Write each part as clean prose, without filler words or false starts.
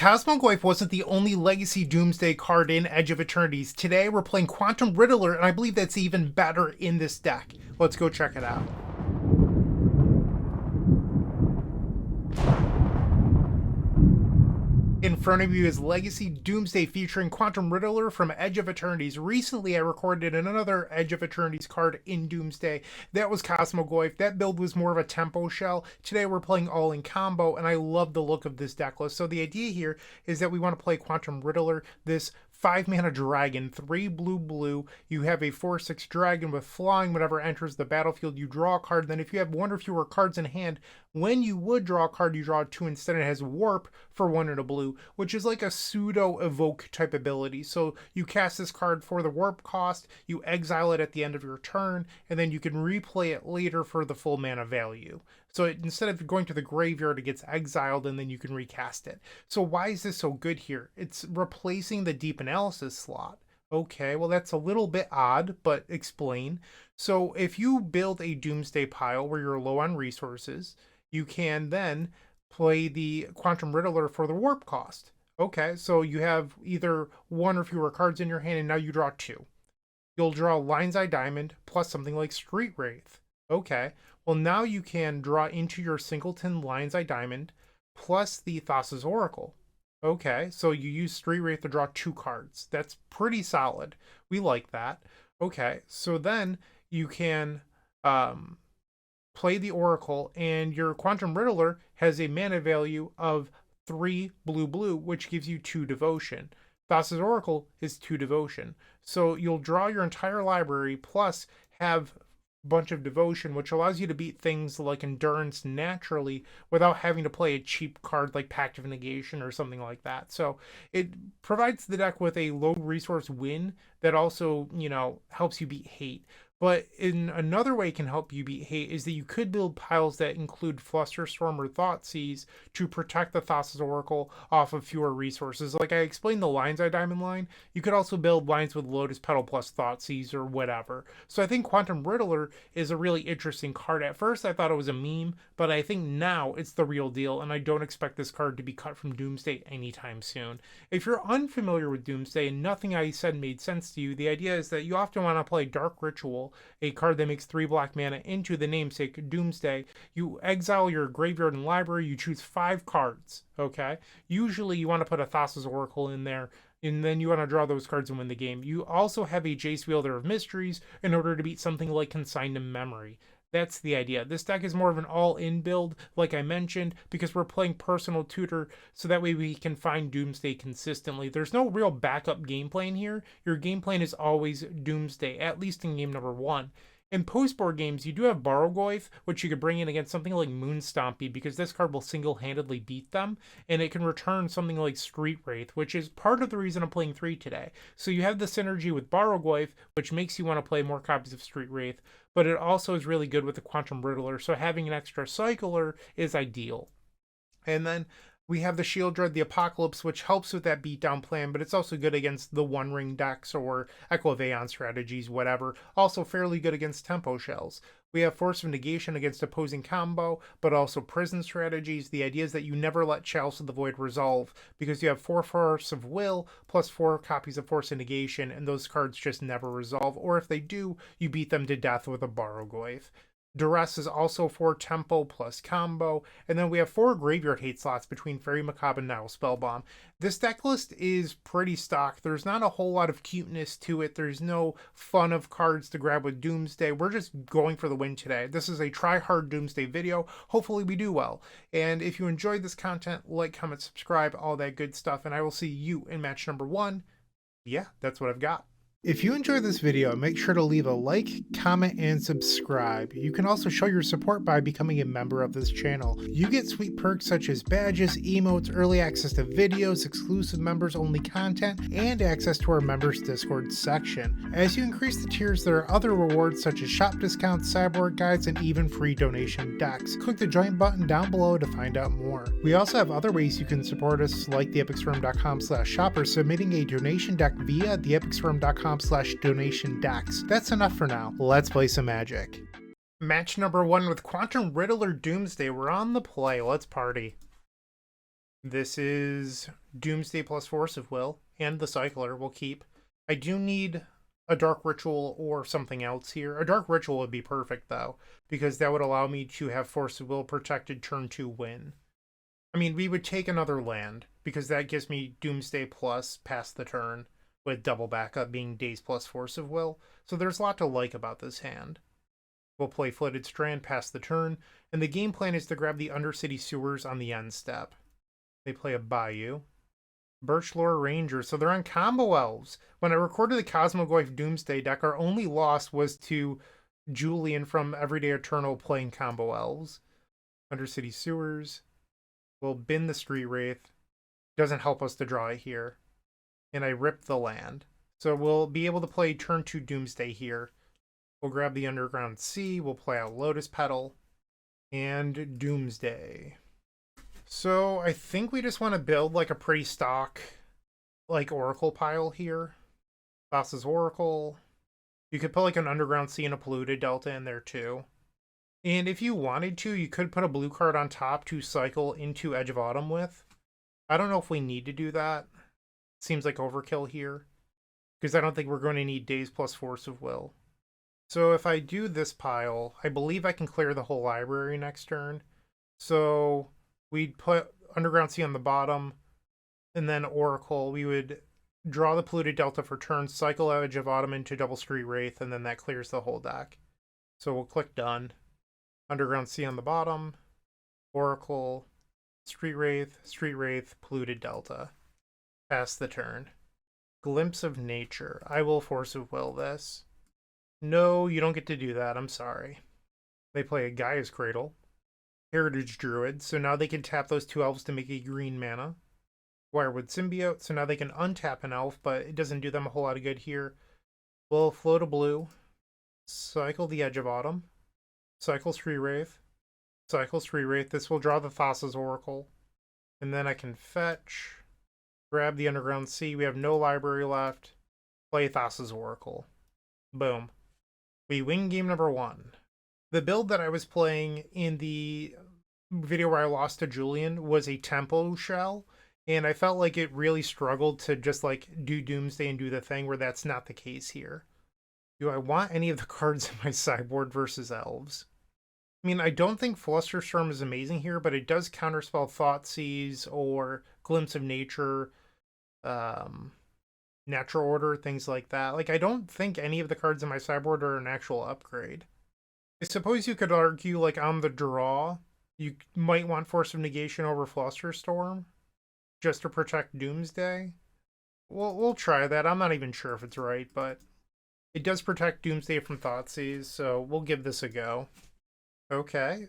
Cosmogoyf wasn't the only Legacy Doomsday card in Edge of Eternities. Today we're playing Quantum Riddler, and I believe that's even better in this deck. Let's go check it out. In front of you is Legacy Doomsday featuring Quantum Riddler from Edge of Eternities. Recently, I recorded another Edge of Eternities card in Doomsday. That was Cosmogoyf. That build was more of a tempo shell. Today, we're playing all in combo, and I love the look of this deck list. So the idea here is that we want to play Quantum Riddler, this 5-mana dragon, 3 blue. You have a 4/6 dragon with flying. Whenever enters the battlefield, you draw a card. Then if you have one or fewer cards in hand, when you would draw a card, you draw 2 instead. It has warp for 1 and a blue, which is like a pseudo evoke type ability. So you cast this card for the warp cost, you exile it at the end of your turn, and then you can replay it later for the full mana value. So instead of going to the graveyard, it gets exiled and then you can recast it. So why is this so good here? It's replacing the deep analysis slot. Okay, well that's a little bit odd, but explain. So if you build a Doomsday pile where you're low on resources, you can then play the Quantum Riddler for the warp cost. Okay, so you have either 1 or fewer cards in your hand and now you draw 2. You'll draw Lion's Eye Diamond plus something like Street Wraith. Okay, well now you can draw into your Singleton Lion's Eye Diamond plus the Thassa's Oracle. Okay, so you use Street Wraith to draw 2 cards. That's pretty solid. We like that. Okay, so then you can play the Oracle, and your Quantum Riddler has a mana value of 3 blue, which gives you 2 devotion. Thassa's Oracle is 2 devotion. So you'll draw your entire library plus have bunch of devotion, which allows you to beat things like endurance naturally without having to play a cheap card like Pact of Negation or something like that. So it provides the deck with a low resource win that also, helps you beat hate. But in another way it can help you beat hate is that you could build piles that include Flusterstorm or Thoughtseize to protect the Thassa's Oracle off of fewer resources. Like I explained the Lion's Eye Diamond line, you could also build lines with Lotus Petal plus Thoughtseize or whatever. So I think Quantum Riddler is a really interesting card. At first I thought it was a meme, but I think now it's the real deal, and I don't expect this card to be cut from Doomsday anytime soon. If you're unfamiliar with Doomsday and nothing I said made sense to you, the idea is that you often want to play Dark Ritual, a card that makes 3 black mana, into the namesake Doomsday. You exile your graveyard and library, you choose 5 cards, okay? Usually you want to put a Thassa's Oracle in there, and then you want to draw those cards and win the game. You also have a Jace Wielder of Mysteries in order to beat something like Consigned to Memory. That's the idea. This deck is more of an all-in build, like I mentioned, because we're playing Personal Tutor, so that way we can find Doomsday consistently. There's no real backup game plan here. Your game plan is always Doomsday, at least in game number 1. In post-board games, you do have Borrowgoyf, which you could bring in against something like Moonstompy, because this card will single-handedly beat them, and it can return something like Street Wraith, which is part of the reason I'm playing 3 today. So you have the synergy with Borrowgoyf, which makes you want to play more copies of Street Wraith, but it also is really good with the Quantum Riddler, so having an extra cycler is ideal. And then we have the Shield Dread, the Apocalypse, which helps with that beatdown plan, but it's also good against the One Ring decks or Echo of Aeon strategies, whatever. Also fairly good against tempo shells. We have Force of Negation against opposing combo, but also prison strategies. The idea is that you never let Chalice of the Void resolve, because you have 4 Force of Will plus 4 copies of Force of Negation, and those cards just never resolve, or if they do, you beat them to death with a Borrowgoyf. Duress is also 4 tempo plus combo, and then we have 4 graveyard hate slots between Fairy Macabre and Nile Spellbomb. This deck list is pretty stock. There's not a whole lot of cuteness to it. There's no fun of cards to grab with Doomsday. We're just going for the win today. This is a try-hard Doomsday video. Hopefully we do well. And if you enjoyed this content, like, comment, subscribe, all that good stuff, and I will see you in match number 1. Yeah, that's what I've got. If you enjoyed this video, make sure to leave a like, comment, and subscribe. You can also show your support by becoming a member of this channel. You get sweet perks such as badges, emotes, early access to videos, exclusive members only content, and access to our members Discord section. As you increase the tiers, there are other rewards such as shop discounts, sideboard guides, and even free donation decks. Click the join button down below to find out more. We also have other ways you can support us, like theepicstorm.com/shop, or submitting a donation deck via theepicstorm.com/donation decks. That's enough for now. Let's play some Magic. Match number 1 with Quantum Riddler Doomsday. We're on the play. Let's party. This is Doomsday plus Force of Will, and the Cycler will keep. I do need a Dark Ritual or something else here. A Dark Ritual would be perfect, though, because that would allow me to have Force of Will protected turn 2 win. I mean, we would take another land, because that gives me Doomsday plus past the turn, with double backup being Daze plus Force of Will, so there's a lot to like about this hand. We'll play Flooded Strand past the turn, and the game plan is to grab the Undercity Sewers on the end step. They play a Bayou. Birchlore Rangers, so they're on combo elves. When I recorded the Cosmogoyf Doomsday deck, our only loss was to Julian from Everyday Eternal playing combo elves. Undercity Sewers. We'll bin the Street Wraith. Doesn't help us to draw it here. And I ripped the land. So we'll be able to play turn 2 Doomsday here. We'll grab the Underground Sea. We'll play out Lotus Petal. And Doomsday. So I think we just want to build like a pretty stock like Oracle pile here. Thassa's Oracle. You could put like an Underground Sea and a Polluted Delta in there too. And if you wanted to, you could put a blue card on top to cycle into Edge of Autumn with. I don't know if we need to do that. Seems like overkill here. Because I don't think we're going to need Daze plus Force of Will. So if I do this pile, I believe I can clear the whole library next turn. So we'd put Underground Sea on the bottom, and then Oracle. We would draw the Polluted Delta for turn, cycle Edge of Autumn into Double Street Wraith, and then that clears the whole deck. So we'll click Done. Underground Sea on the bottom, Oracle, Street Wraith, Polluted Delta. Pass the turn. Glimpse of Nature. I will Force of Will this. No, you don't get to do that. I'm sorry. They play a Gaia's Cradle. Heritage Druid, so now they can tap those 2 elves to make a green mana. Wirewood Symbiote, so now they can untap an elf, but it doesn't do them a whole lot of good here. We'll float a blue. Cycle the Edge of Autumn. Cycle Street Wraith. Cycle Street Wraith. This will draw the Thassa's Oracle. And then I can fetch. Grab the Underground Sea. We have no library left. Play Thassa's Oracle. Boom. We win game number 1. The build that I was playing in the video where I lost to Julian was a tempo shell, and I felt like it really struggled to just like do Doomsday and do the thing, where that's not the case here. Do I want any of the cards in my sideboard versus elves? I mean, I don't think Flusterstorm is amazing here, but it does counterspell Thoughtseize or Glimpse of Nature, Natural Order, things like that. Like, I don't think any of the cards in my sideboard are an actual upgrade. I suppose you could argue, like, on the draw, you might want Force of Negation over Flusterstorm, just to protect Doomsday. We'll try that. I'm not even sure if it's right, but it does protect Doomsday from Thoughtseize, so we'll give this a go. Okay,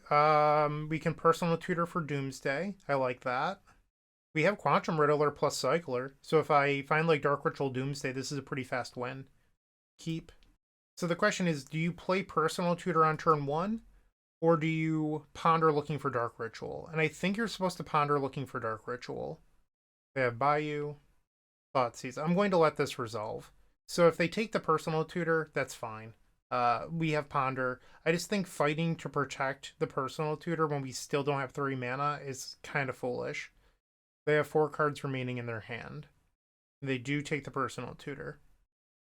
we can Personal Tutor for Doomsday. I like that. We have Quantum Riddler plus Cycler, so if I find, like, Dark Ritual Doomsday, this is a pretty fast win. Keep. So the question is, do you play Personal Tutor on turn 1, or do you ponder looking for Dark Ritual? And I think you're supposed to ponder looking for Dark Ritual. They have Bayou, Thoughtseize. I'm going to let this resolve. So if they take the Personal Tutor, that's fine. We have Ponder. I just think fighting to protect the Personal Tutor when we still don't have 3 mana is kind of foolish. They have 4 cards remaining in their hand. They do take the Personal Tutor.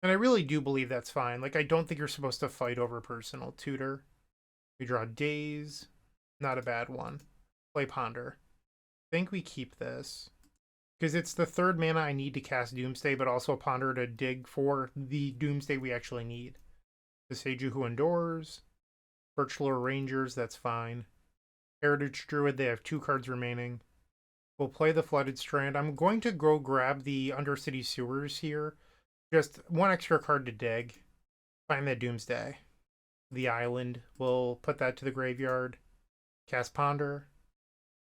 And I really do believe that's fine. Like, I don't think you're supposed to fight over Personal Tutor. We draw Daze. Not a bad one. Play Ponder. I think we keep this. Because it's the 3rd mana I need to cast Doomsday, but also Ponder to dig for the Doomsday we actually need. The Seiju Who Endures. Birchlore Rangers, that's fine. Heritage Druid, they have 2 cards remaining. We'll play the Flooded Strand. I'm going to go grab the Undercity Sewers here. Just 1 extra card to dig. Find that Doomsday. The Island. We'll put that to the graveyard. Cast Ponder.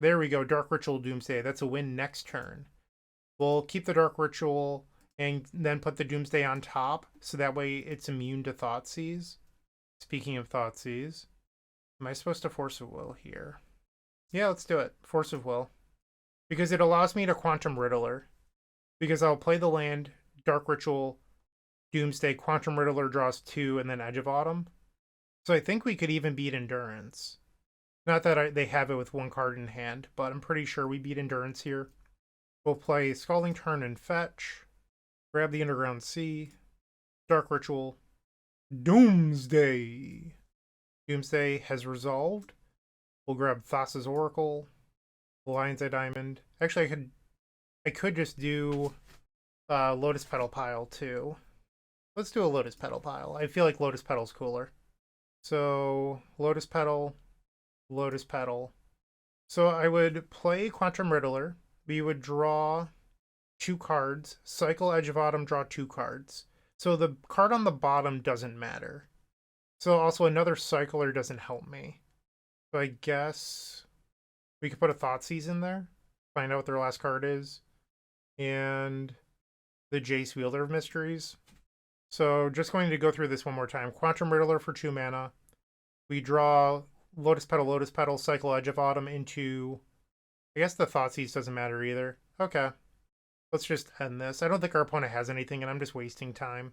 There we go. Dark Ritual Doomsday. That's a win next turn. We'll keep the Dark Ritual and then put the Doomsday on top, so that way it's immune to Thoughtseize. Speaking of Thoughtseize, am I supposed to Force of Will here? Yeah, let's do it. Force of Will. Because it allows me to Quantum Riddler. Because I'll play the land, Dark Ritual, Doomsday, Quantum Riddler draws 2, and then Edge of Autumn. So I think we could even beat Endurance. Not that they have it with one card in hand, but I'm pretty sure we beat Endurance here. We'll play Scalding Turn and Fetch. Grab the Underground Sea. Dark Ritual. Doomsday. Doomsday has resolved. We'll grab Thassa's Oracle. Lion's Eye Diamond. Actually, I could just do Lotus Petal Pile too. Let's do a Lotus Petal Pile. I feel like Lotus Petal's cooler. So, Lotus Petal, Lotus Petal. So I would play Quantum Riddler. We would draw 2 cards. Cycle Edge of Autumn, draw 2 cards. So the card on the bottom doesn't matter. So also another Cycler doesn't help me. So I guess we could put a Thoughtseize in there. Find out what their last card is. And the Jace, Wielder of Mysteries. So just going to go through this one more time. Quantum Riddler for 2 mana. We draw Lotus Petal, Cycle Edge of Autumn into... I guess the Thoughtseize doesn't matter either. Okay. Let's just end this. I don't think our opponent has anything, and I'm just wasting time.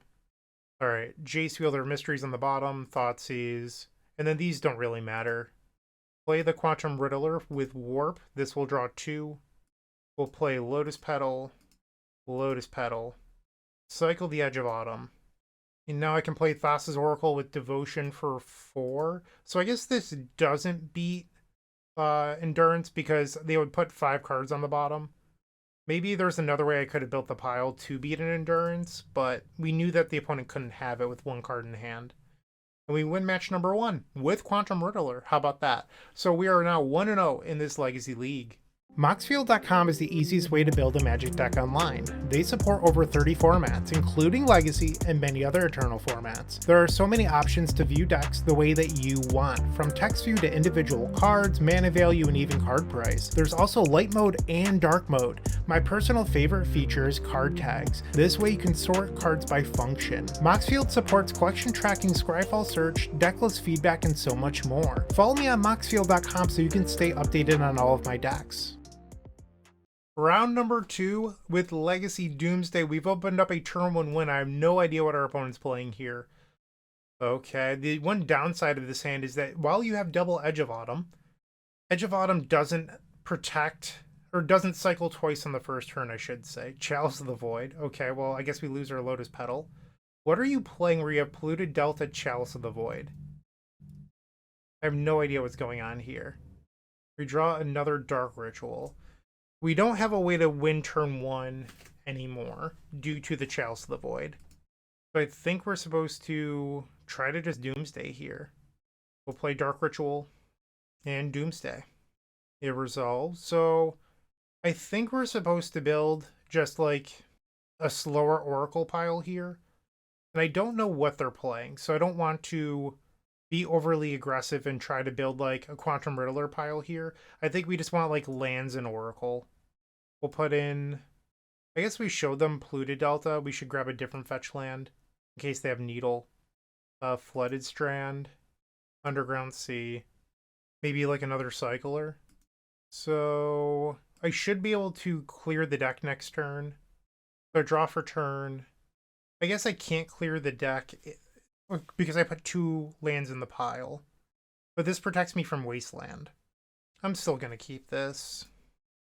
Alright, Jace, Wielder of Mysteries on the bottom, Thoughtseize. And then these don't really matter. Play the Quantum Riddler with Warp. This will draw 2. We'll play Lotus Petal, Cycle the Edge of Autumn. And now I can play Thassa's Oracle with Devotion for 4. So I guess this doesn't beat Endurance because they would put 5 cards on the bottom. Maybe there's another way I could have built the pile to beat an Endurance, but we knew that the opponent couldn't have it with 1 card in hand. And we win match number 1 with Quantum Riddler. How about that? So we are now 1-0 in this Legacy League. Moxfield.com is the easiest way to build a Magic deck online. They support over 30 formats, including Legacy and many other Eternal formats. There are so many options to view decks the way that you want, from text view to individual cards, mana value, and even card price. There's also light mode and dark mode. My personal favorite feature is card tags. This way you can sort cards by function. Moxfield supports collection tracking, Scryfall search, decklist feedback, and so much more. Follow me on Moxfield.com so you can stay updated on all of my decks. Round number 2 with Legacy Doomsday. We've opened up a turn 1 win. I have no idea what our opponent's playing here. Okay, the one downside of this hand is that while you have double Edge of Autumn doesn't protect, or doesn't cycle twice on the first turn, I should say. Chalice of the Void. Okay, well, I guess we lose our Lotus Petal. What are you playing where you have Polluted Delta, Chalice of the Void? I have no idea what's going on here. We draw another Dark Ritual. We don't have a way to win turn 1 anymore due to the Chalice of the Void. So I think we're supposed to try to just Doomsday here. We'll play Dark Ritual and Doomsday. It resolves. So I think we're supposed to build just like a slower Oracle pile here. And I don't know what they're playing, so I don't want to be overly aggressive and try to build like a Quantum Riddler pile here. I think we just want like lands and Oracle. We'll put in, I guess we showed them Polluted Delta. We should grab a different fetch land in case they have Needle. Flooded Strand, Underground Sea, maybe like another Cycler. So I should be able to clear the deck next turn. So draw for turn. I guess I can't clear the deck because I put 2 lands in the pile. But this protects me from Wasteland. I'm still going to keep this.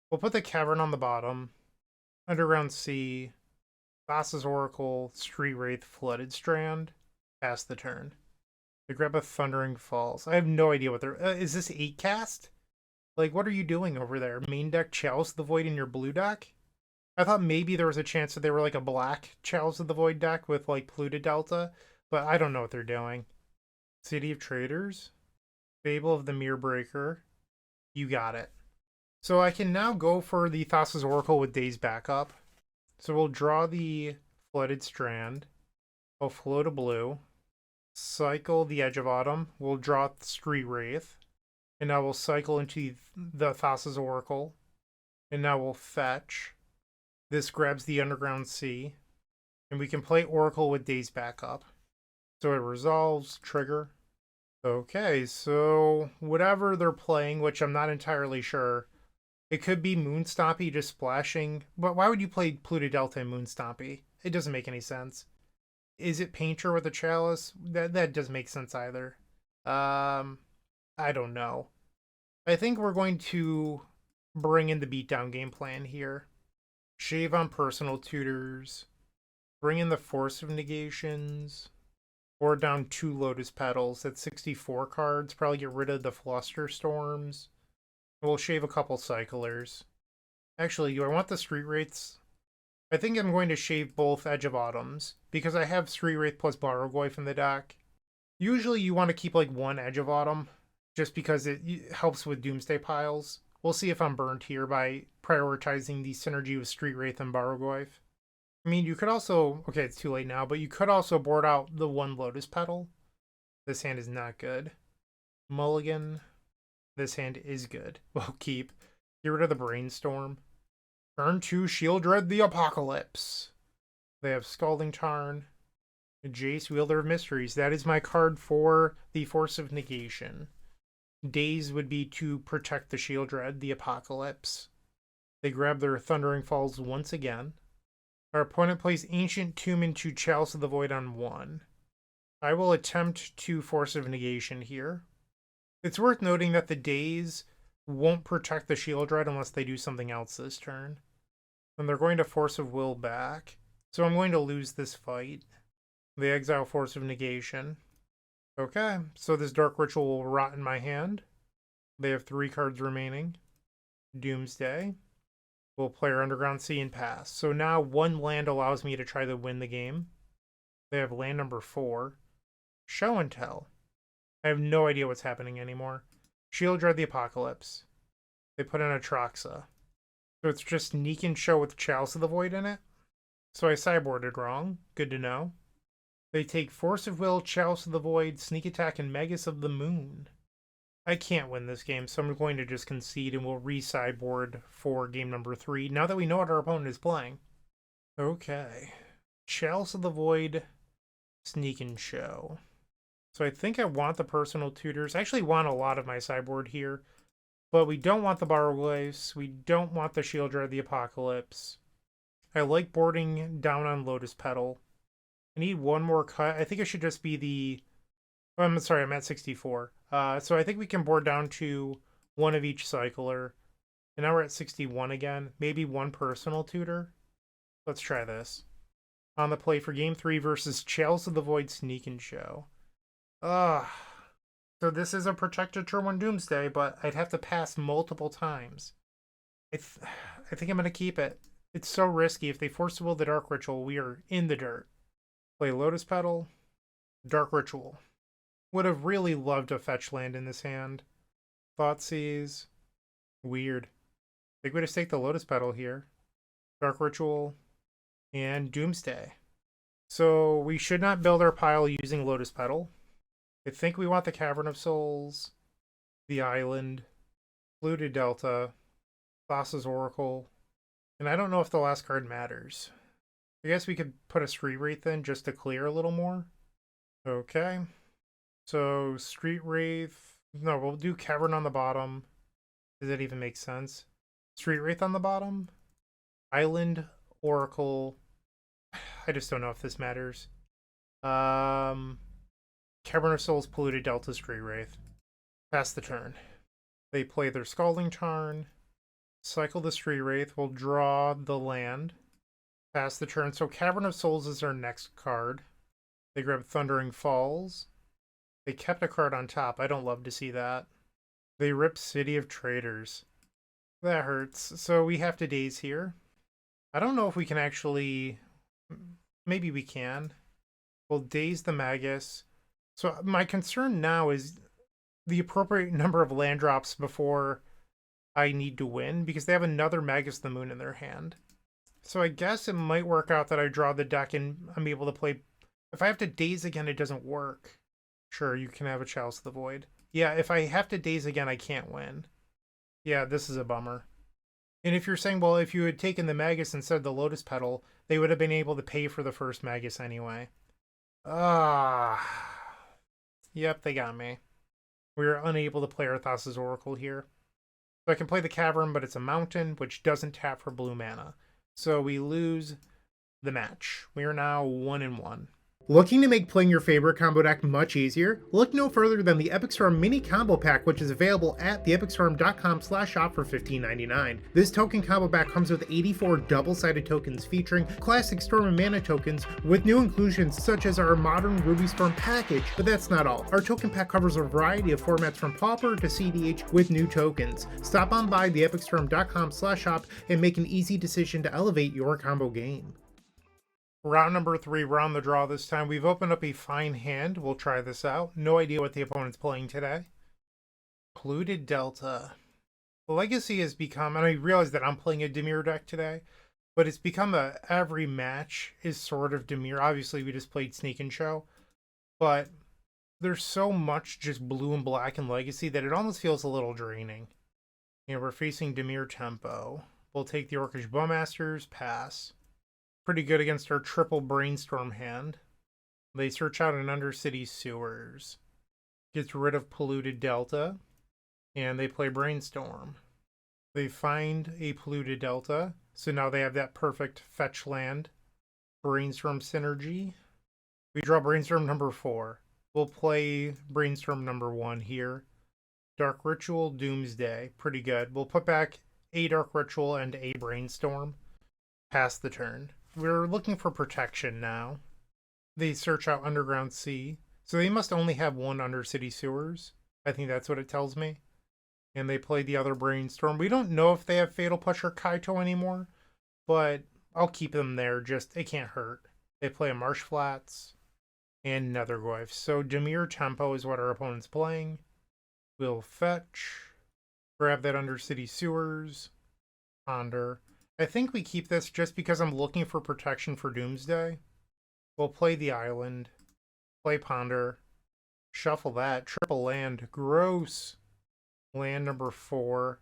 We'll put the Cavern on the bottom. Underground Sea. Thassa's Oracle. Street Wraith. Flooded Strand. Pass the turn. They grab a Thundering Falls. I have no idea what they're... is this 8 cast? Like, what are you doing over there? Main deck Chalice of the Void in your blue deck? I thought maybe there was a chance that they were like a black Chalice of the Void deck with like Polluted Delta. But I don't know what they're doing. City of Traders. Fable of the Mirror Breaker. You got it. So I can now go for the Thassa's Oracle with Days Backup. So we'll draw the Flooded Strand. We'll float a blue. Cycle the Edge of Autumn. We'll draw Street Wraith. And now we'll cycle into the Thassa's Oracle. And now we'll fetch. This grabs the Underground Sea. And we can play Oracle with Days Backup. So it resolves, trigger. Okay, so whatever they're playing, which I'm not entirely sure. It could be Moonstompy just splashing. But why would you play Polluted Delta and Moonstompy? It doesn't make any sense. Is it Painter with a Chalice? That doesn't make sense either. I don't know. I think we're going to bring in the beatdown game plan here. Shave on personal tutors. Bring in the force of negations. Board down 2 Lotus Petals. That's 64 cards. Probably get rid of the Fluster Storms. We'll shave a couple Cyclers. Actually, do I want the Street Wraiths? I think I'm going to shave both Edge of Autumns, because I have Street Wraith plus Barrogoyf in the deck. Usually you want to keep like one Edge of Autumn, just because it helps with Doomsday piles. We'll see if I'm burnt here by prioritizing the synergy with Street Wraith and Barrogoyf. I mean, you could also... Okay, it's too late now, but you could also board out the 1 Lotus Petal. This hand is not good. Mulligan. This hand is good. We'll keep. Get rid of the Brainstorm. Turn 2, Shieldred the Apocalypse. They have Scalding Tarn. Jace, Wielder of Mysteries. That is my card for the Force of Negation. Daze would be to protect the Shieldred, the Apocalypse. They grab their Thundering Falls once again. Our opponent plays Ancient Tomb into Chalice of the Void on 1. I will attempt to Force of Negation here. It's worth noting that the Daze won't protect the Shieldred unless they do something else this turn. And they're going to Force of Will back. So I'm going to lose this fight. They exile Force of Negation. Okay, so this Dark Ritual will rot in my hand. They have 3 cards remaining. Doomsday. We'll play our Underground Sea and pass. So now 1 land allows me to try to win the game. They have land number 4. Show and Tell. I have no idea what's happening anymore. Shieldred the Apocalypse. They put in a Troxa. So it's just Sneak and Show with Chalice of the Void in it. So I sideboarded wrong. Good to know. They take Force of Will, Chalice of the Void, Sneak Attack, and Magus of the Moon. I can't win this game, so I'm going to just concede and we'll re-sideboard for game number 3, now that we know what our opponent is playing. Okay. Chalice of the Void, Sneak and Show. So I think I want the Personal Tutors. I actually want a lot of my sideboard here. But we don't want the Barrogoyfs. We don't want the Shieldred the Apocalypse. I like boarding down on Lotus Petal. I need one more cut. I think it should just be the... Oh, I'm sorry, I'm at 64. So I think we can board down to 1 of each Cycler. And now we're at 61 again. Maybe 1 Personal Tutor. Let's try this. On the play for game 3 versus Chalice of the Void, Sneak and Show. So this is a protected turn 1 Doomsday, but I'd have to pass multiple times. I think I'm going to keep it. It's so risky. If they force will the Dark Ritual, we are in the dirt. Play Lotus Petal, Dark Ritual. Would have really loved a fetch land in this hand. Thoughtseize. Weird. I think we just take the Lotus Petal here. Dark Ritual. And Doomsday. So we should not build our pile using Lotus Petal. I think we want the Cavern of Souls, the Island, Fluted Delta, Thassa's Oracle, and I don't know if the last card matters. I guess we could put a Street Wraith in just to clear a little more. Okay. So Street Wraith, no, we'll do Cavern on the bottom. Does that even make sense? Street Wraith on the bottom, Island, Oracle. I just don't know if this matters. Cavern of Souls, Polluted Delta, Street Wraith. Pass the turn. They play their Scalding Tarn. Cycle the Street Wraith. We'll draw the land. Pass the turn. So Cavern of Souls is our next card. They grab Thundering Falls. They kept a card on top. I don't love to see that. They rip City of Traders. That hurts. So we have to daze here. I don't know if we can actually... Maybe we can. We'll daze the Magus. So my concern now is the appropriate number of land drops before I need to win, because they have another Magus of the Moon in their hand. So I guess it might work out that I draw the deck and I'm able to play... If I have to daze again, it doesn't work. Sure, you can have a Chalice of the Void. Yeah, if I have to daze again, I can't win. Yeah, this is a bummer. And if you're saying, well, if you had taken the Magus instead of the Lotus Petal, they would have been able to pay for the first Magus anyway. Yep, they got me. We are unable to play our Thassa's Oracle here. So I can play the Cavern, but it's a mountain, which doesn't tap for blue mana. So we lose the match. We are now 1-1. Looking to make playing your favorite combo deck much easier? Look no further than the Epic Storm Mini Combo Pack, which is available at theepicstorm.com/shop for $15.99. This token combo pack comes with 84 double-sided tokens featuring classic Storm and Mana tokens with new inclusions such as our modern Ruby Storm package, but that's not all. Our token pack covers a variety of formats from Pauper to CDH with new tokens. Stop on by theepicstorm.com/shop and make an easy decision to elevate your combo game. Round number 3, we're on the draw this time. We've opened up a fine hand. We'll try this out. No idea what the opponent's playing today. Polluted Delta. Legacy has become, and I realize that I'm playing a Dimir deck today, but it's become every match is sort of Dimir. Obviously, we just played Sneak and Show, but there's so much just blue and black in Legacy that it almost feels a little draining. You know, we're facing Dimir Tempo. We'll take the Orcish Bowmasters, pass. Pretty good against our triple Brainstorm hand. They search out an Undercity Sewers. Gets rid of Polluted Delta. And they play Brainstorm. They find a Polluted Delta. So now they have that perfect fetch land. Brainstorm synergy. We draw Brainstorm number 4. We'll play Brainstorm number 1 here. Dark Ritual, Doomsday. Pretty good. We'll put back a Dark Ritual and a Brainstorm. Pass the turn. We're looking for protection now. They search out Underground Sea. So they must only have one Undercity Sewers. I think that's what it tells me. And they play the other Brainstorm. We don't know if they have Fatal Push or Kaito anymore, but I'll keep them there. Just, it can't hurt. They play a Marsh Flats and Nethergoyf. So Dimir Tempo is what our opponent's playing. We'll fetch. Grab that Undercity Sewers. Ponder. I think we keep this just because I'm looking for protection for Doomsday. We'll play the island. Play Ponder. Shuffle that. Triple land. Gross. Land number 4.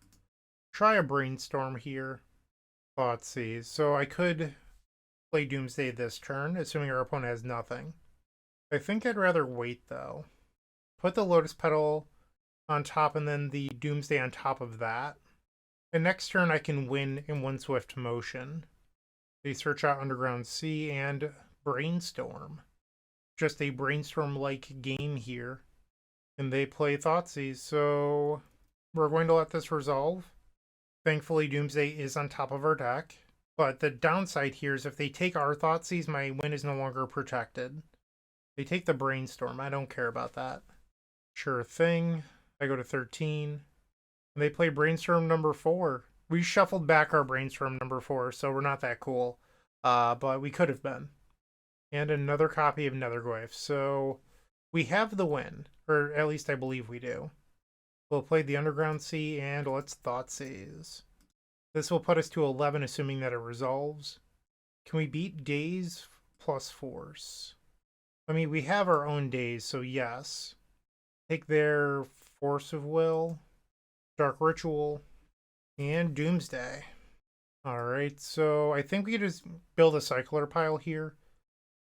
Try a Brainstorm here. Thoughtseize. So I could play Doomsday this turn, assuming our opponent has nothing. I think I'd rather wait, though. Put the Lotus Petal on top and then the Doomsday on top of that. And next turn I can win in one swift motion. They search out Underground Sea and Brainstorm. Just a Brainstorm-like game here. And they play Thoughtseize, so we're going to let this resolve. Thankfully, Doomsday is on top of our deck. But the downside here is if they take our Thoughtseize, my win is no longer protected. They take the Brainstorm. I don't care about that. Sure thing. I go to 13. They play Brainstorm number 4. We shuffled back our Brainstorm number 4, so we're not that cool. But we could have been. And another copy of Nethergoyf. So we have the win. Or at least I believe we do. We'll play the Underground Sea and let's Thoughtseize. This will put us to 11, assuming that it resolves. Can we beat Daze plus Force? I mean, we have our own Daze, so yes. Take their Force of Will. Dark Ritual, and Doomsday. Alright, so I think we could just build a Cycler pile here.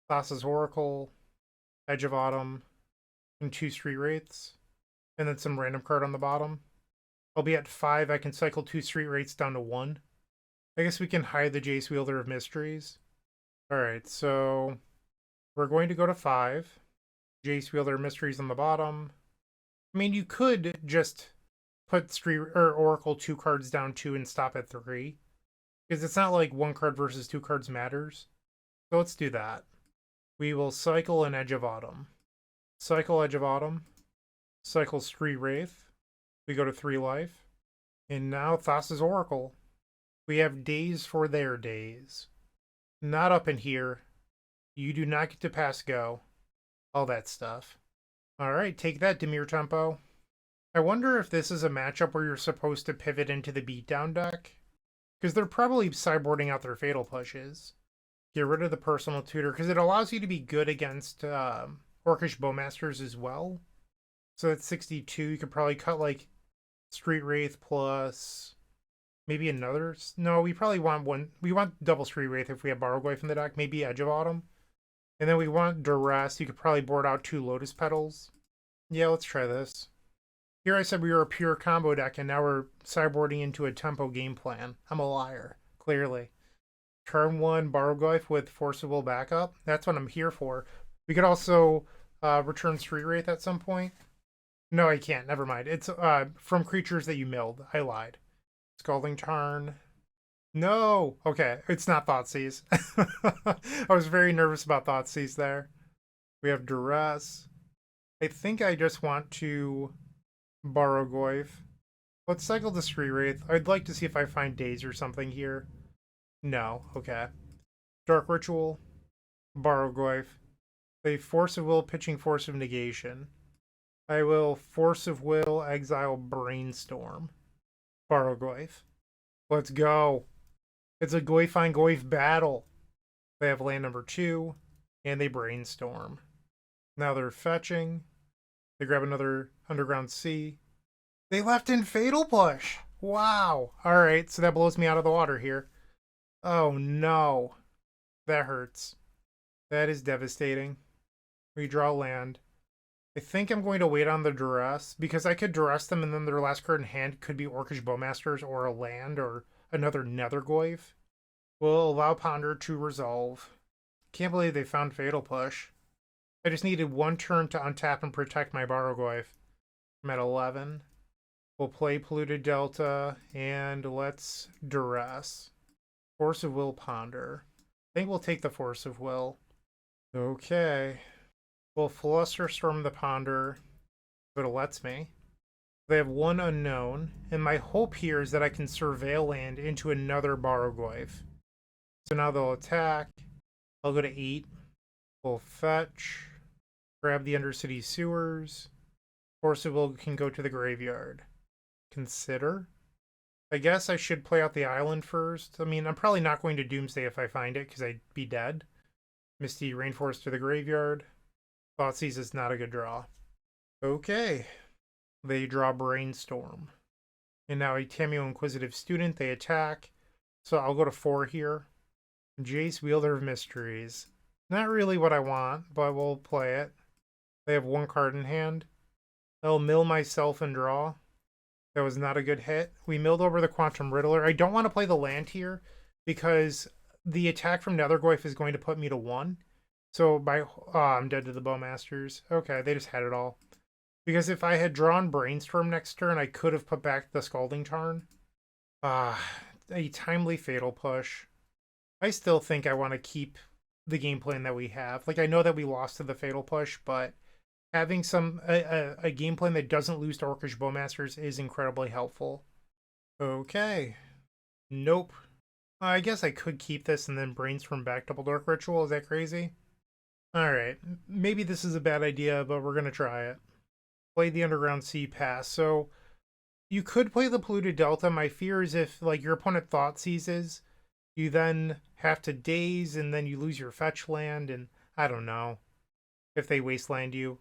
Thassa's Oracle, Edge of Autumn, and 2 Street Wraiths, and then some random card on the bottom. I'll be at 5, I can cycle 2 Street Wraiths down to 1. I guess we can hide the Jace Wielder of Mysteries. Alright, so we're going to go to 5. Jace Wielder of Mysteries on the bottom. I mean, you could just put Oracle 2 cards down 2 and stop at 3. Because it's not like 1 card versus 2 cards matters. So let's do that. We will cycle an Edge of Autumn. Cycle Edge of Autumn. Cycle Street Wraith. We go to 3 life. And now Thassa's Oracle. We have Days for their days. Not up in here. You do not get to pass go. All that stuff. Alright, take that, Dimir Tempo. I wonder if this is a matchup where you're supposed to pivot into the beatdown deck. Because they're probably sideboarding out their Fatal Pushes. Get rid of the Personal Tutor, because it allows you to be good against Orcish Bowmasters as well. So that's 62. You could probably cut like Street Wraith plus maybe another. No, we probably want one. We want double Street Wraith if we have Barrowgoyf in the deck. Maybe Edge of Autumn. And then we want Duress. You could probably board out 2 Lotus Petals. Yeah, let's try this. Here I said we were a pure combo deck, and now we're sideboarding into a tempo game plan. I'm a liar, clearly. Turn 1 Barrowgoyf with Forcible backup. That's what I'm here for. We could also return Street Wraith at some point. No, I can't. Never mind. It's from creatures that you milled. I lied. Scalding Tarn. No. Okay, it's not Thoughtseize. I was very nervous about Thoughtseize there. We have Duress. I think I just want to borrow Goyf. Let's cycle the Street Wraith. I'd like to see if I find Daze or something here. No. Okay. Dark Ritual. Borrow Goyf. A Force of Will, pitching Force of Negation. I will Force of Will, exile Brainstorm. Borrow Goyf. Let's go. It's a Goyf on Goyf battle. They have land number 2, and they Brainstorm. Now they're fetching. They grab another Underground Sea. They left in Fatal Push. Wow. Alright, so that blows me out of the water here. Oh no. That hurts. That is devastating. We draw land. I think I'm going to wait on the Duress, because I could Duress them and then their last card in hand could be Orcish Bowmasters or a land or another Nethergoyf. We'll allow Ponder to resolve. Can't believe they found Fatal Push. I just needed one turn to untap and protect my Barrogoyf. I'm at 11. We'll play Polluted Delta, and let's Duress. Force of Will, Ponder. I think we'll take the Force of Will. Okay. We'll Flusterstorm the Ponder, but it lets me. They have one unknown, and my hope here is that I can Surveil land into another Barrogoyf. So now they'll attack. I'll go to 8. We'll fetch. Grab the Undercity Sewers. Force of Will can go to the graveyard. Consider. I guess I should play out the island first. I mean, I'm probably not going to Doomsday if I find it, because I'd be dead. Misty Rainforest to the graveyard. Thoughtseize is not a good draw. Okay. They draw Brainstorm. And now a Tameo Inquisitive Student. They attack. So I'll go to 4 here. Jace, Wielder of Mysteries. Not really what I want, but we'll play it. They have 1 card in hand. I'll mill myself and draw. That was not a good hit. We milled over the Quantum Riddler. I don't want to play the land here because the attack from Nethergoyf is going to put me to 1. So I'm dead to the Bowmasters. Okay, they just had it all. Because if I had drawn Brainstorm next turn, I could have put back the Scalding Tarn. A timely Fatal Push. I still think I want to keep the game plan that we have. Like, I know that we lost to the Fatal Push, but having a game plan that doesn't lose to Orcish Bowmasters is incredibly helpful. Okay. Nope. I guess I could keep this and then Brainstorm back Double Dark Ritual. Is that crazy? Alright. Maybe this is a bad idea, but we're going to try it. Play the Underground Sea, pass. So you could play the Polluted Delta. My fear is if like your opponent Thoughtseizes, you then have to Daze and then you lose your fetch land, and I don't know if they wasteland you.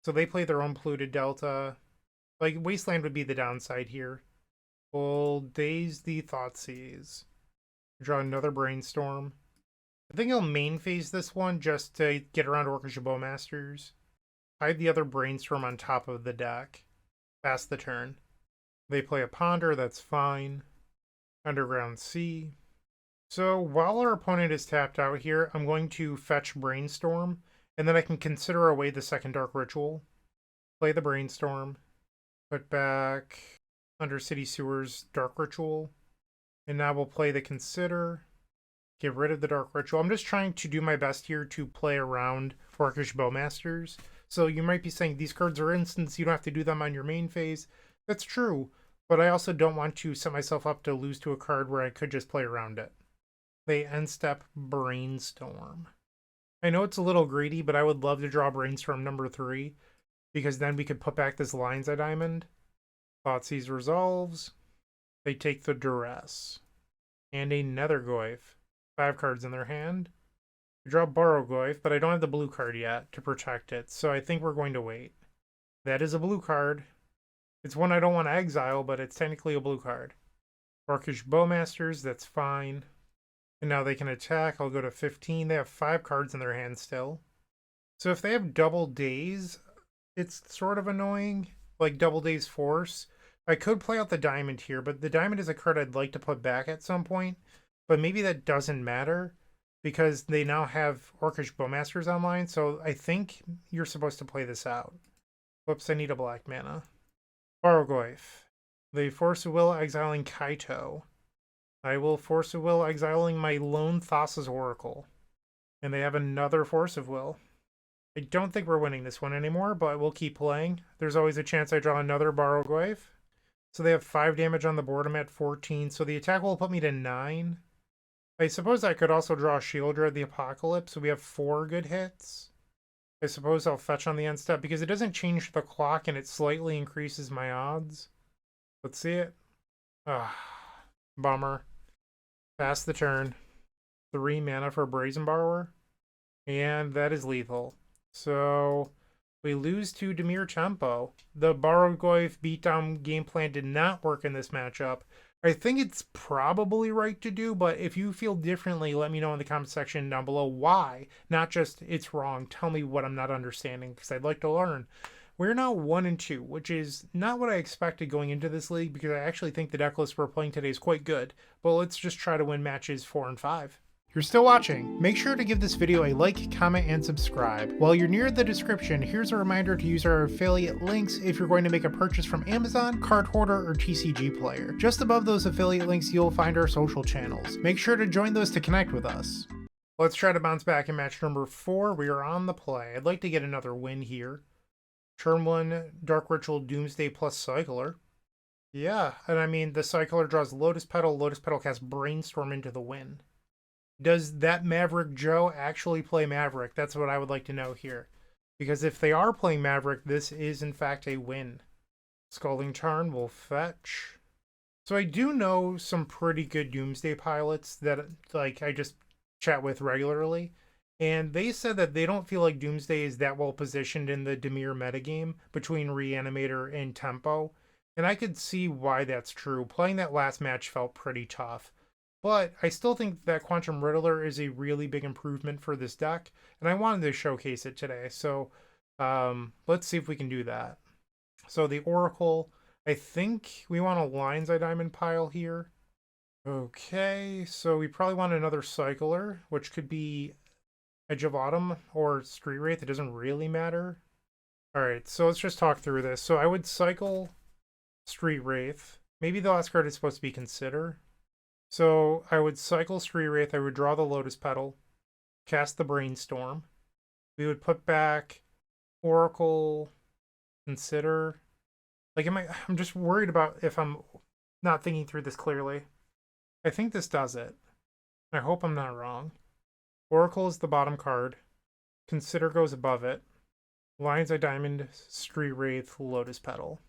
So they play their own Polluted Delta. Like, wasteland would be the downside here. We'll Daze the Thoughtseize. Draw another Brainstorm. I think I'll main phase this one just to get around Orcish Bowmasters. Hide the other Brainstorm on top of the deck. Pass the turn. They play a Ponder, that's fine. Underground Sea. So while our opponent is tapped out here, I'm going to fetch Brainstorm, and then I can consider away the second Dark Ritual. Play the Brainstorm. Put back Undercity Sewers Dark Ritual. And now we'll play the Consider. Get rid of the Dark Ritual. I'm just trying to do my best here to play around Orcish Bowmasters. So you might be saying these cards are instants, you don't have to do them on your main phase. That's true, but I also don't want to set myself up to lose to a card where I could just play around it. They end step Brainstorm. I know it's a little greedy, but I would love to draw Brainstorm number 3, because then we could put back this Lion's Eye Diamond. Thoughtseize resolves. They take the Duress. And a Nethergoyf. 5 cards in their hand. We draw Barrogoyf, but I don't have the blue card yet to protect it, so I think we're going to wait. That is a blue card. It's one I don't want to exile, but it's technically a blue card. Orcish Bowmasters, that's fine. And now they can attack. I'll go to 15. They have 5 cards in their hand still. So if they have double Daze, it's sort of annoying. Like double Daze Force. I could play out the Diamond here, but the Diamond is a card I'd like to put back at some point. But maybe that doesn't matter, because they now have Orcish Bowmasters online, so I think you're supposed to play this out. Whoops, I need a black mana. Bargoyf. They force a will exiling Kaito. I will force a will exiling my lone Thassa's Oracle. And they have another force of will. I don't think we're winning this one anymore, but we'll keep playing. There's always a chance I draw another Bargoyf. So they have 5 damage on the board. I'm at 14, so the attack will put me to 9. I suppose I could also draw Shieldred the Apocalypse, so we have 4 good hits. I suppose I'll fetch on the end step because it doesn't change the clock and it slightly increases my odds. Let's see it. Ah, bummer. Pass the turn. 3 mana for Brazen Borrower. And that is lethal. So we lose to Dimir Tempo. The Bargoyf beatdown game plan did not work in this matchup. I think it's probably right to do, but if you feel differently, let me know in the comment section down below why. Not just it's wrong. Tell me what I'm not understanding because I'd like to learn. We're now 1-2, which is not what I expected going into this league because I actually think the deck list we're playing today is quite good. But let's just try to win matches 4 and 5. You're still watching. Make sure to give this video a like, comment, and subscribe. While you're near the description, here's a reminder to use our affiliate links if you're going to make a purchase from Amazon, Card Hoarder, or TCG Player. Just above those affiliate links, you'll find our social channels. Make sure to join those to connect with us. Let's try to bounce back in match number 4. We are on the play. I'd like to get another win here. Turn 1, Dark Ritual Doomsday plus Cycler. Yeah, and I mean, the Cycler draws Lotus Petal casts Brainstorm into the win. Does that Maverick Joe actually play Maverick? That's what I would like to know here. Because if they are playing Maverick, this is in fact a win. Scalding Tarn will fetch. So I do know some pretty good Doomsday pilots that like I just chat with regularly. And they said that they don't feel like Doomsday is that well positioned in the Dimir metagame between Reanimator and Tempo. And I could see why that's true. Playing that last match felt pretty tough. But I still think that Quantum Riddler is a really big improvement for this deck, and I wanted to showcase it today. So let's see if we can do that. So the Oracle, I think we want a Lion's Eye Diamond pile here. Okay, so we probably want another Cycler, which could be Edge of Autumn or Street Wraith. It doesn't really matter. All right, so let's just talk through this. So I would cycle Street Wraith. Maybe the last card is supposed to be Consider. So I would cycle Street Wraith, I would draw the Lotus Petal, cast the Brainstorm. We would put back Oracle, Consider. Like, I'm just worried about if I'm not thinking through this clearly. I think this does it. I hope I'm not wrong. Oracle is the bottom card. Consider goes above it. Lion's Eye Diamond, Street Wraith, Lotus Petal.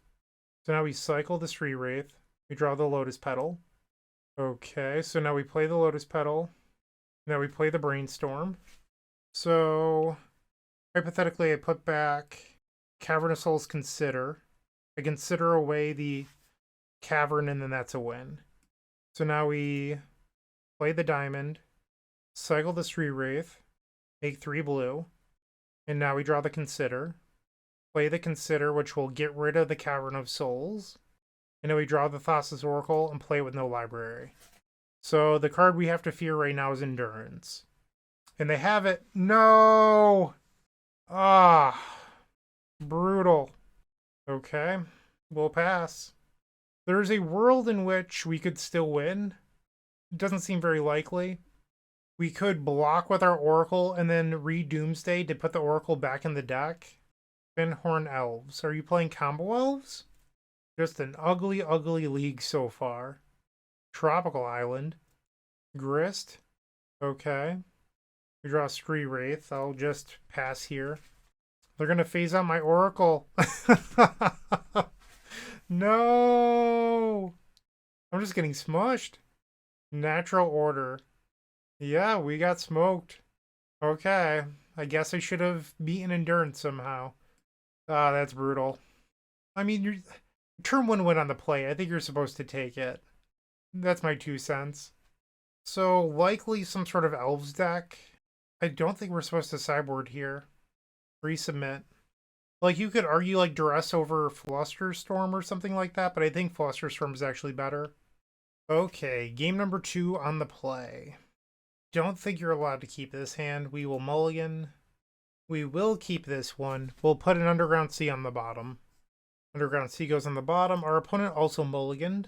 So now we cycle the Street Wraith. We draw the Lotus Petal. Okay, so now we play the Lotus Petal. Now we play the Brainstorm. So, hypothetically, I put back Cavern of Souls Consider. I consider away the Cavern, and then that's a win. So now we play the Diamond, cycle the Street Wraith, make 3 blue, and now we draw the Consider. Play the Consider, which will get rid of the Cavern of Souls. And then we draw the Thassa's Oracle and play with no library. So the card we have to fear right now is Endurance. And they have it. No! Ah. Brutal. Okay. We'll pass. There's a world in which we could still win. It doesn't seem very likely. We could block with our Oracle and then re-Doomsday to put the Oracle back in the deck. Finhorn Elves. Are you playing combo elves? Just an ugly, ugly league so far. Tropical Island. Grist. Okay. We draw Street Wraith. I'll just pass here. They're going to phase out my Oracle. No! I'm just getting smushed. Natural Order. Yeah, we got smoked. Okay. I guess I should have beaten Endurance somehow. Ah, that's brutal. I mean, turn 1 win on the play. I think you're supposed to take it. That's my 2 cents. So, likely some sort of Elves deck. I don't think we're supposed to sideboard here. Resubmit. Like, you could argue, like, Duress over Flusterstorm or something like that, but I think Flusterstorm is actually better. Okay, game number 2 on the play. don't think you're allowed to keep this hand. We will mulligan. We will keep this one. We'll put an Underground Sea on the bottom. Underground Sea goes on the bottom. Our opponent also mulliganed.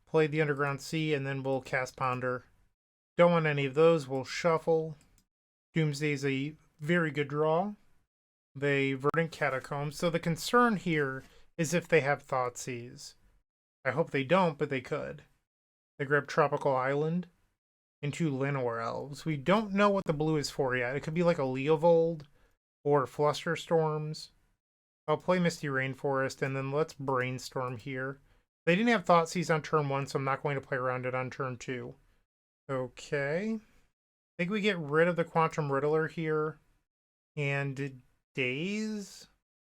Play the Underground Sea, and then we'll cast Ponder. Don't want any of those. We'll shuffle. Doomsday's a very good draw. They Verdant Catacombs. So the concern here is if they have Thoughtseize. I hope they don't, but they could. They grab Tropical Island and 2 Llanowar Elves. We don't know what the blue is for yet. It could be like a Leovold or Flusterstorms. I'll play Misty Rainforest, and then let's brainstorm here. They didn't have Thoughtseize on turn 1, so I'm not going to play around it on turn 2. Okay. I think we get rid of the Quantum Riddler here. And Daze?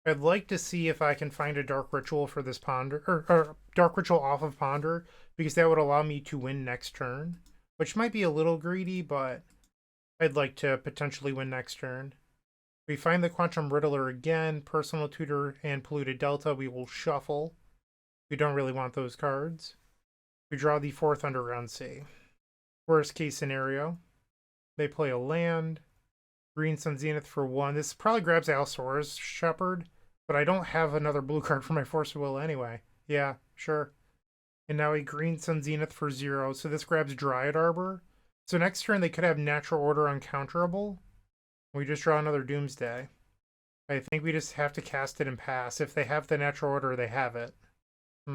I'd like to see if I can find a Dark Ritual for this Ponder, or Dark Ritual off of Ponder, because that would allow me to win next turn, which might be a little greedy, but I'd like to potentially win next turn. We find the Quantum Riddler again, Personal Tutor and Polluted Delta. We will shuffle. We don't really want those cards. We draw the 4th Underground Sea. Worst case scenario, they play a land. Green Sun Zenith for 1. This probably grabs Allosaurus Shepherd, but I don't have another blue card for my Force of Will anyway. Yeah, sure. And now a Green Sun Zenith for 0. So this grabs Dryad Arbor. So next turn they could have Natural Order uncounterable. We just draw another Doomsday. I think we just have to cast it and pass. If they have the Natural Order, they have it. I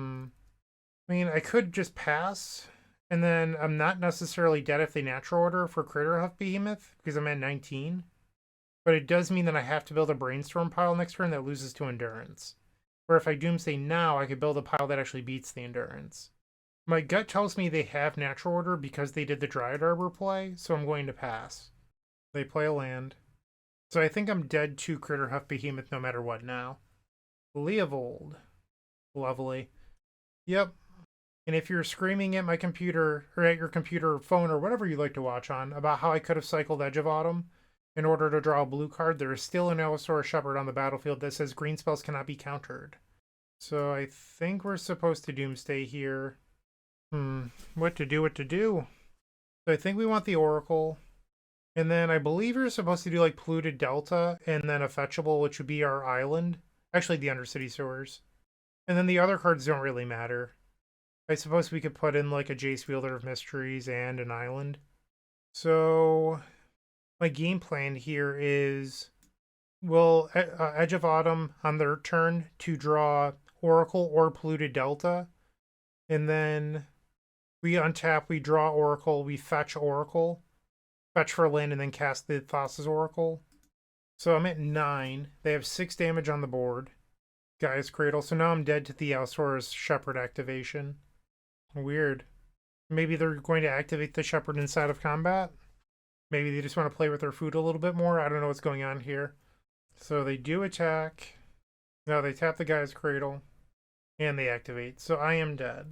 mean, I could just pass, and then I'm not necessarily dead if they Natural Order for Craterhoof Behemoth, because I'm at 19. But it does mean that I have to build a Brainstorm pile next turn that loses to Endurance. Or if I Doomsday now, I could build a pile that actually beats the Endurance. My gut tells me they have Natural Order because they did the Dryad Arbor play, so I'm going to pass. They play a land. So I think I'm dead to Craterhoof Behemoth no matter what now. Leovold. Lovely. Yep. And if you're screaming at my computer, or at your computer or phone or whatever you like to watch on, about how I could have cycled Edge of Autumn in order to draw a blue card, there is still an Allosaurus Shepherd on the battlefield that says green spells cannot be countered. So I think we're supposed to Doomsday here. What to do? So I think we want the Oracle. And then I believe you're supposed to do like Polluted Delta and then a Fetchable, which would be our island. Actually, the Undercity Sewers. And then the other cards don't really matter. I suppose we could put in like a Jace Wielder of Mysteries and an island. So my game plan here is we'll Edge of Autumn on their turn to draw Oracle or Polluted Delta. And then we untap, we draw Oracle, we fetch Oracle. Fetch for a land and then cast the Thassa's Oracle. So I'm at 9. They have 6 damage on the board. Gaia's Cradle. So now I'm dead to the Allosaurus Shepherd activation. Weird. Maybe they're going to activate the Shepherd inside of combat. Maybe they just want to play with their food a little bit more. I don't know what's going on here. So they do attack. Now they tap the Gaia's Cradle. And they activate. So I am dead.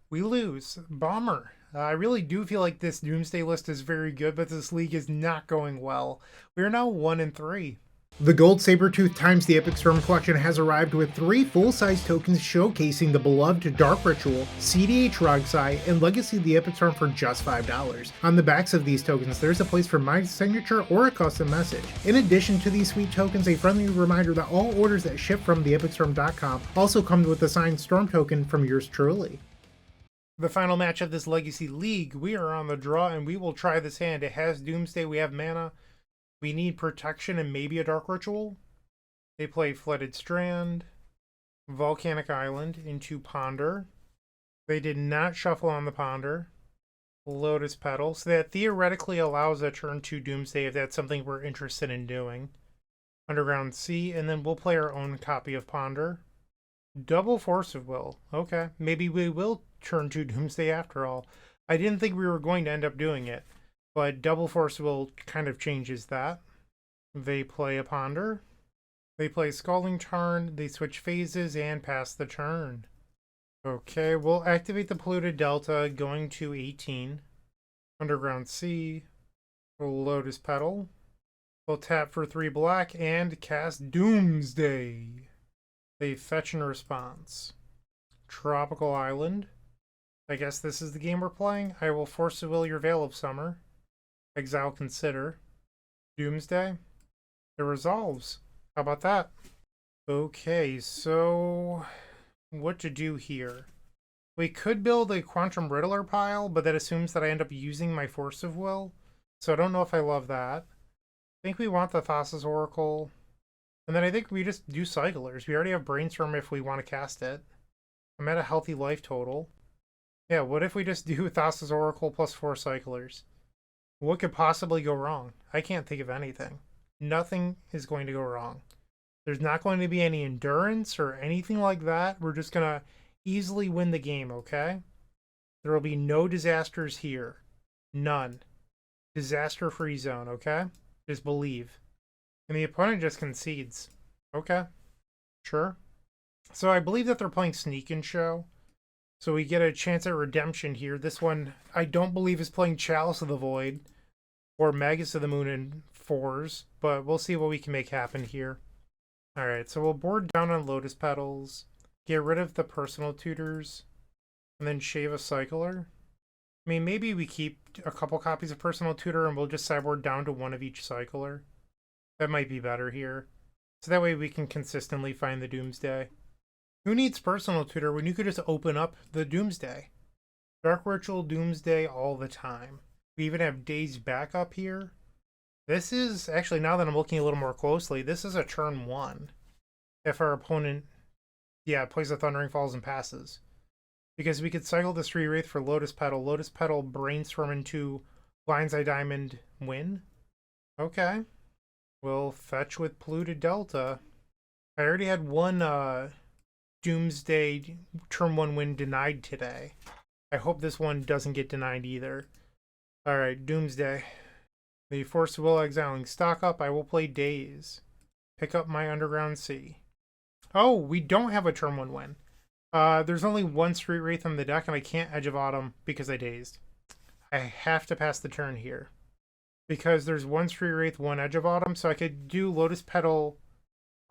We lose. Bummer. I really do feel like this Doomsday list is very good, but this league is not going well. We are now 1-3. The Gold Sabertooth times the Epic Storm collection has arrived with 3 full-size tokens showcasing the beloved Dark Ritual, CDH Rogsai, and Legacy of the Epic Storm for just $5. On the backs of these tokens, there's a place for my signature or a custom message. In addition to these sweet tokens, a friendly reminder that all orders that ship from theepicstorm.com also come with a signed Storm token from yours truly. The final match of this Legacy League, we are on the draw, and we will try this hand. It has Doomsday, we have mana. We need protection and maybe a Dark Ritual. They play Flooded Strand, Volcanic Island into Ponder. They did not shuffle on the Ponder. Lotus Petal, so that theoretically allows a turn 2 Doomsday if that's something we're interested in doing. Underground Sea, and then we'll play our own copy of Ponder. Double Force of Will. Okay, maybe we will turn 2 Doomsday after all. I didn't think we were going to end up doing it, but Double Force of Will kind of changes that. They play a Ponder. They play Scalding Tarn, they switch phases, and pass the turn. Okay, we'll activate the Polluted Delta, going to 18. Underground Sea. Lotus Petal. We'll tap for 3 black and cast Doomsday. They fetch in response. Tropical Island. I guess this is the game we're playing. I will Force of Will your Veil of Summer. Exile Consider. Doomsday. It resolves. How about that? Okay, so what to do here? We could build a Quantum Riddler pile, but that assumes that I end up using my Force of Will. So I don't know if I love that. I think we want the Thassa's Oracle. And then I think we just do Cyclers. We already have Brainstorm if we want to cast it. I'm at a healthy life total. Yeah, what if we just do Thassa's Oracle plus 4 Cyclers? What could possibly go wrong? I can't think of anything. Nothing is going to go wrong. There's not going to be any endurance or anything like that. We're just going to easily win the game, okay? There will be no disasters here. None. Disaster-free zone, okay? Just believe. And the opponent just concedes. Okay. Sure. So I believe that they're playing Sneak and Show. So we get a chance at redemption here. This one, I don't believe is playing Chalice of the Void or Magus of the Moon in 4s, but we'll see what we can make happen here. Alright, so we'll board down on Lotus Petals, get rid of the Personal Tutors, and then shave a Cycler. I mean, maybe we keep a couple copies of Personal Tutor and we'll just sideboard down to one of each Cycler. That might be better here. So that way we can consistently find the Doomsday. Who needs Personal Tutor when you could just open up the Doomsday? Dark Ritual Doomsday all the time. We even have Dazed Backup here. This is, actually, now that I'm looking a little more closely, this is a turn 1. If our opponent, plays a Thundering Falls and passes. Because we could cycle this Wraith for Lotus Petal, Brainstorm into Lion's Eye Diamond, win. Okay. We'll fetch with Polluted Delta. I already had one Doomsday turn 1 win denied today. I hope this one doesn't get denied either. Alright, Doomsday. The Force of Will exiling stock up. I will play Daze. Pick up my Underground Sea. Oh, we don't have a turn 1 win. There's only one Street Wraith on the deck, and I can't Edge of Autumn because I dazed. I have to pass the turn here. Because there's one Street Wraith, one Edge of Autumn, so I could do Lotus Petal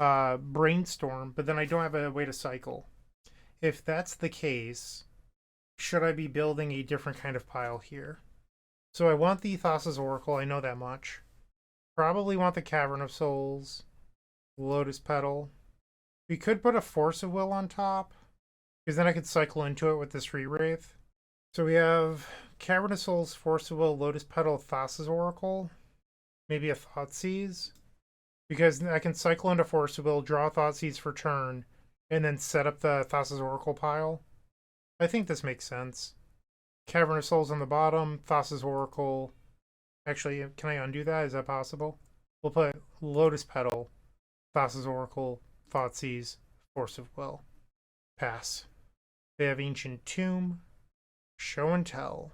Brainstorm, but then I don't have a way to cycle. If that's the case, should I be building a different kind of pile here? So I want the Thassa's Oracle, I know that much. Probably want the Cavern of Souls, Lotus Petal. We could put a Force of Will on top, because then I could cycle into it with the Street Wraith. So we have Cavern of Souls, Force of Will, Lotus Petal, Thassa's Oracle. Maybe a Thoughtseize. Because I can cycle into Force of Will, draw Thoughtseize for turn, and then set up the Thassa's Oracle pile. I think this makes sense. Cavern of Souls on the bottom, Thassa's Oracle. Actually, can I undo that? Is that possible? We'll put Lotus Petal, Thassa's Oracle, Thoughtseize, Force of Will. Pass. They have Ancient Tomb. Show and Tell.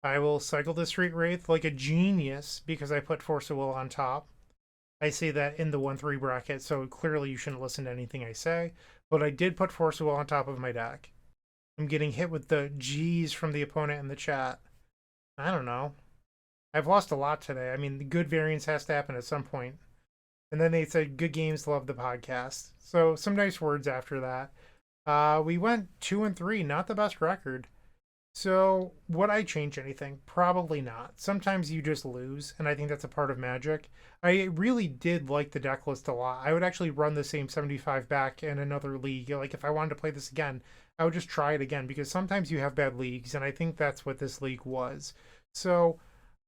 I will cycle the Street Wraith like a genius because I put Force of Will on top. I say that in the 1-3 bracket, so clearly you shouldn't listen to anything I say. But I did put Force of Will on top of my deck. I'm getting hit with the G's from the opponent in the chat. I don't know. I've lost a lot today. I mean, the good variance has to happen at some point. And then they said, good games, love the podcast. So some nice words after that. We went 2-3, not the best record. So would I change anything? Probably not. Sometimes you just lose, and I think that's a part of Magic. I really did like the deck list a lot. I would actually run the same 75 back in another league. Like if I wanted to play this again, I would just try it again because sometimes you have bad leagues, and I think that's what this league was. So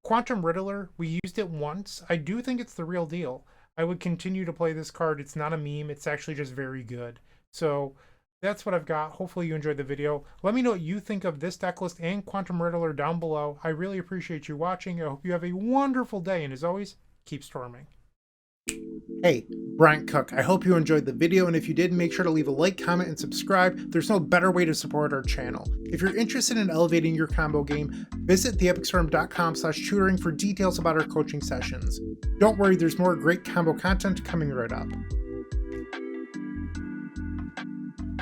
Quantum Riddler, we used it once. I do think it's the real deal. I would continue to play this card. It's not a meme. It's actually just very good. So that's what I've got. Hopefully you enjoyed the video. Let me know what you think of this deck list and Quantum Riddler down below. I really appreciate you watching. I hope you have a wonderful day, and as always, keep storming. Hey, Bryant Cook. I hope you enjoyed the video, and if you did, make sure to leave a like, comment, and subscribe. There's no better way to support our channel. If you're interested in elevating your combo game, visit theepicstorm.com/tutoring for details about our coaching sessions. Don't worry, there's more great combo content coming right up.